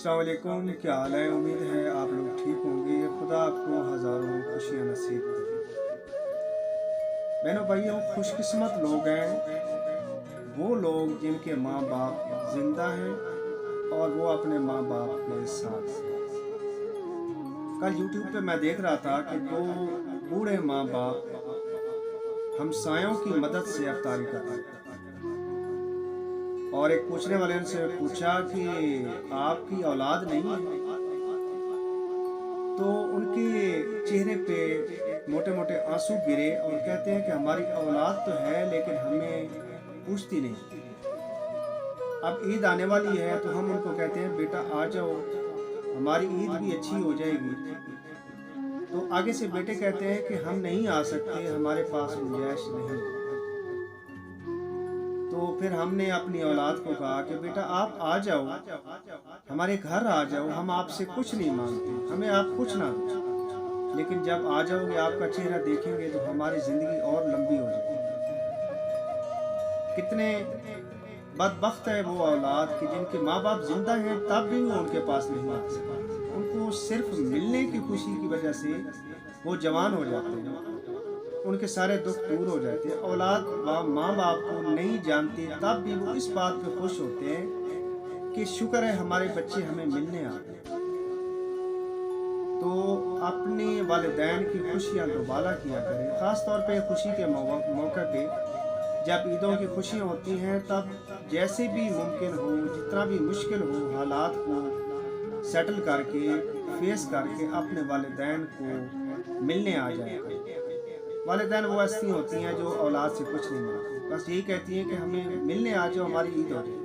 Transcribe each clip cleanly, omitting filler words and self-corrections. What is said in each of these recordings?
अस्सलाम वालेकुम, क्या हाल है। उम्मीद है आप लोग ठीक होंगे। खुदा आपको हज़ारों खुशियाँ नसीब करे। बहनों भाइयों, खुशकिस्मत लोग हैं वो लोग जिनके माँ बाप जिंदा हैं और वो अपने माँ बाप के साथ हैं। कल यूट्यूब पे मैं देख रहा था कि दो बूढ़े माँ बाप हमसायों की मदद से अफ्तारी कर रहे थे और एक पूछने वाले ने पूछा कि आपकी औलाद नहीं है। तो उनके चेहरे पे मोटे मोटे आंसू गिरे और कहते हैं कि हमारी औलाद तो है लेकिन हमें पूछती नहीं। अब ईद आने वाली है तो हम उनको कहते हैं बेटा आ जाओ, हमारी ईद भी अच्छी हो जाएगी। तो आगे से बेटे कहते हैं कि हम नहीं आ सकते, हमारे पास गुंजाइश नहीं। तो फिर हमने अपनी औलाद को कहा कि बेटा आप आ जाओ, हमारे घर आ जाओ, हम आपसे कुछ नहीं मांगते, हमें आप कुछ ना दो, लेकिन जब आ जाओगे आपका चेहरा देखेंगे तो हमारी ज़िंदगी और लंबी हो जाएगी। कितने बदबख्त है वो औलाद कि जिनके माँ बाप जिंदा हैं तब भी वो उनके पास नहीं आ सकते। उनको सिर्फ मिलने की खुशी की वजह से वो जवान हो जाते हैं, उनके सारे दुख दूर हो जाते हैं। औलाद माँ बाप को नहीं जानते तब भी वो इस बात पे खुश होते हैं कि शुक्र है हमारे बच्चे हमें मिलने आ गए। तो अपने वालिदैन की खुशियाँ दोबारा किया करें, ख़ास तौर पे खुशी के मौके पे जब ईदों की खुशियाँ होती हैं तब जैसे भी मुमकिन हो, जितना भी मुश्किल हो, हालात को सेटल करके फेस करके अपने वालिदैन को मिलने आ जाए। वालिदैन वो हस्ती होती हैं जो औलाद से कुछ नहीं मांगती, बस यही कहती हैं कि हमें मिलने आ जाओ, हमारी ईद हो जाए।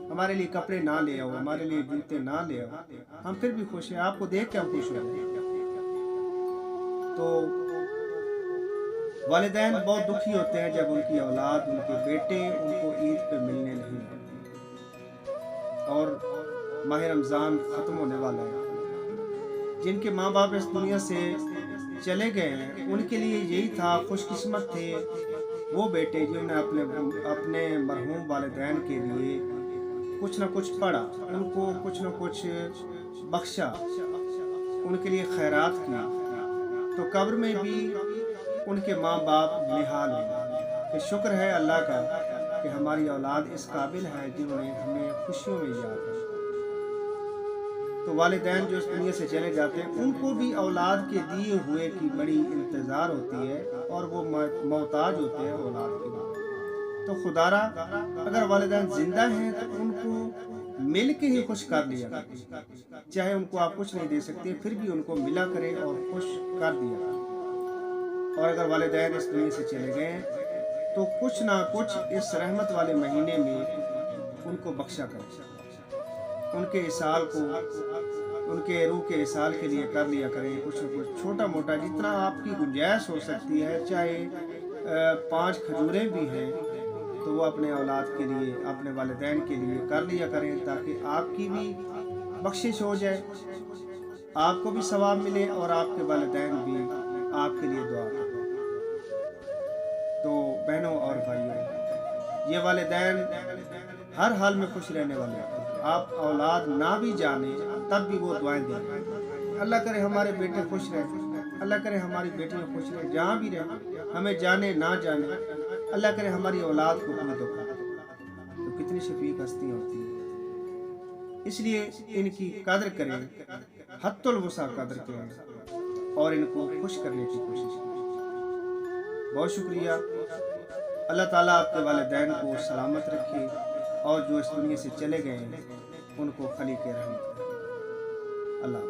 हमारे लिए कपड़े ना ले आओ, हमारे लिए जूते ना ले आओ, हम फिर भी खुश हैं, आपको देख के हम खुश हो रहे हैं। तो वालिदैन बहुत दुखी होते हैं जब उनकी औलाद, उनके बेटे उनको ईद पे मिलने नहीं आते। और माह रमज़ान ख़त्म होने वाला है। जिनके माँ बाप इस दुनिया से चले गए हैं उनके लिए यही था, खुशकिस्मत थे वो बेटे जिन्होंने अपने मरहूम वालिदैन के लिए कुछ ना कुछ पढ़ा, उनको कुछ ना कुछ बख्शा, उनके लिए खैरात की। तो कब्र में भी उनके माँ बाप निहाल हैं कि शुक्र है अल्लाह का कि हमारी औलाद इस काबिल है जिन्होंने हमें खुशियों में याद है। तो वालिदैन जो इस दुनिया से चले जाते हैं उनको भी औलाद के दिए हुए की बड़ी इंतज़ार होती है और वो मोहताज होते हैं औलाद के लिए। तो खुदारा अगर वालिदैन जिंदा हैं तो उनको मिल के ही खुश कर लिया करें, चाहे उनको आप कुछ नहीं दे सकते फिर भी उनको मिला करें और खुश कर दिया करें। और अगर वालिदैन इस दुनिया से चले गए तो कुछ ना कुछ इस रहमत वाले महीने में उनको बख्शा करें, उनके इसाल को, उनके रूह के इसाल के लिए कर लिया करें कुछ ना कुछ छोटा मोटा, जितना आपकी गुंजाइश हो सकती है। चाहे 5 खजूरें भी हैं तो वो अपने औलाद के लिए, अपने वालिदैन के लिए कर लिया करें ताकि आपकी भी बख्शिश हो जाए, आपको भी सवाब मिले और आपके वालिदैन भी आपके लिए दुआ करें। तो बहनों और भाइयों, ये वालिदैन हर हाल में खुश रहने वाले होते हैं। आप औलाद ना भी जाने तब भी वो दुआएं दें, अल्लाह करे हमारे बेटे खुश रहें, अल्लाह करे हमारी बेटियां खुश रहें, जहाँ भी रहें, हमें जाने ना जाने, अल्लाह करे हमारी औलाद को कोई दुख ना दे। तो कितनी शफीक हस्तियाँ होती हैं, इसलिए इनकी कदर करें, हत्तुल वसा कदर करें और इनको खुश करने की कोशिश करें। बहुत शुक्रिया। अल्लाह ताला आपके वालिदैन को सलामत रखे और जो इस दुनिया से चले गए हैं उनको खलीक रहमत करे। अल्लाह।